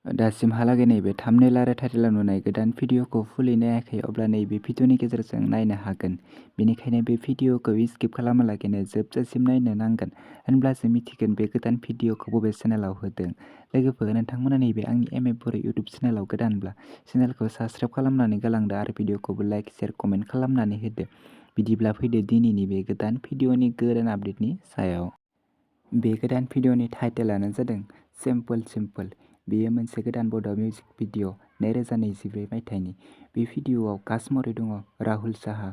दासिमहालागै नैबे थाम्बनेल आरो टाइटेलाव नुनाय गोदान भिडिअखौ फुलि नायाखै अब्ला नैबे भिडिअनि गेजेरजों नायनो हागोन। बेनिखायनो बे भिडिअखौ स्किप खालामालासेनो जोबजासिम नायनो नांगोन, होनब्लासो मिथिगोन बे गोदान भिडिअखौ बबे चेनेलाव होदों। लोगोफोर, नोंथांमोना नैबे आंनि बर' इउटिउब चेनेलाव गोदानब्ला चेनेलखौ साबस्क्राइब खालामनानै गालांदो आरो भिडिअखौबो लाइक, शेयार, कमेन्ट खालामनानै होदो। बिदिब्ला फैदो दिनैनि बे गोदान भिडिअनि गोदान आपडेटनि सायाव। बे गोदान भिडिअनि टाइटेलानो जादों सिम्पोल। बेयो मोनसे गोदान बड' मिउजिक भिडिअ 2024 मायथाइनि। बे भिडिअआव कास्ट महरै दङ राहुल साहा,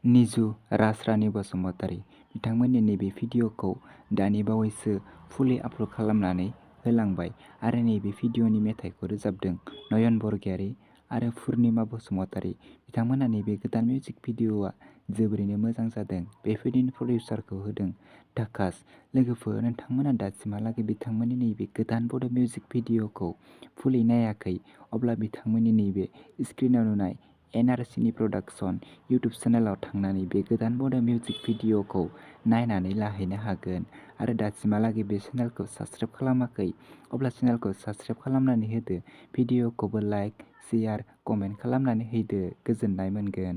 निजु, राजरानि बसुमतारी। बिथांमोननि नैबे भिडिअखौ दानि बावैसो फुलि आपल'ड खालामनानै होलांबाय आरो नैबे भिडिअनि मेथाइखौ रोजाबदों नयन बरगयारी आरो पुर्निमा बसुमतारी। बिथांमोनहा नैबे गोदान मिउजिक भिडिअआ जोबोरैनो मोजां जादों। बे भिडिअनि प्रडिउसारखौ होदों धाकाश। लोगोफोर, नोंथांमोना दासिमहालागै बिथांमोननि नैबे गोदान बड' मिउजिक भिडिअखौ फुलि नायाखै अब्ला बिथांमोननि नैबे स्क्रिनाव नुनाय NRCनि प्रडाक्शन इउटिउब चेनेलाव थांनानै बे गोदान बड' मिउजिक भिडिअखौ नायनानै लाहैनो हागोन। आरो दासिमहालागै बे चेनेलखौ साबस्क्राइब खालामाखै अब्ला चेनेलखौ साबस्क्राइब खालामनानै होदो। भिडिअखौबो लाइक, शेयार, कमेन्ट खालामनानै होदो, गोजोननाय मोनगोन।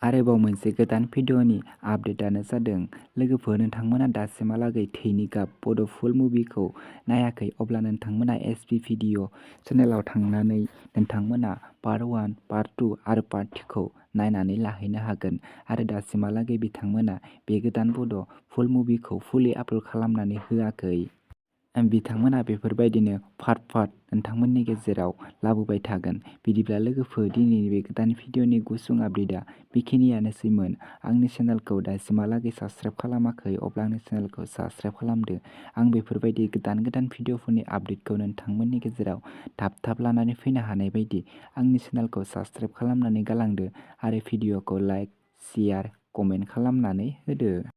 आरोबाव मोनसे गोदान भिडिअनि आपडेटआनो जादों लोगोफोर, नोंथांमोना दासिमहालागै थैनि गाब बड' फुल मुभिखौ नायाखै अब्ला नोंथांमोना SB भिडिअ चेनेलाव थांनानै नोंथांमोना पार्ट 1, पार्ट 2 आरो पार्ट 3 खौ नायनानै लाहैनो हागोन। आरो दासिमहालागै बिथांमोना बे गोदान बड' फुल मुभिखौ फुलि आपल'ड खालामनानै होआखै। बिथांमोना बेफोरबायदिनो पार्ट नोंथांमोननि गेजेराव लाबोबाय थागोन। बिदिब्ला लोगोफोर, दिनैनि बे गोदान भिडिअनि गुसुं आपडेटआ बेखिनियानोसैमोन। आंनि चेनेलखौ दासिमहालागै साबस्क्राइब खालामाखै अब्ला आंनि चेनेलखौ साबस्क्राइब खालामदो। आं बेफोरबायदि गोदान भिडिअफोरनि आपडेटखौ नोंथांमोननि गेजेराव थाब लानानै फैनो हानाय बायदि आंनि चेनेलखौ साबस्क्राइब खालामनानै गालांदो आरो भिडिअखौ लाइक, शेयार, कमेन्ट खालामनानै होदो।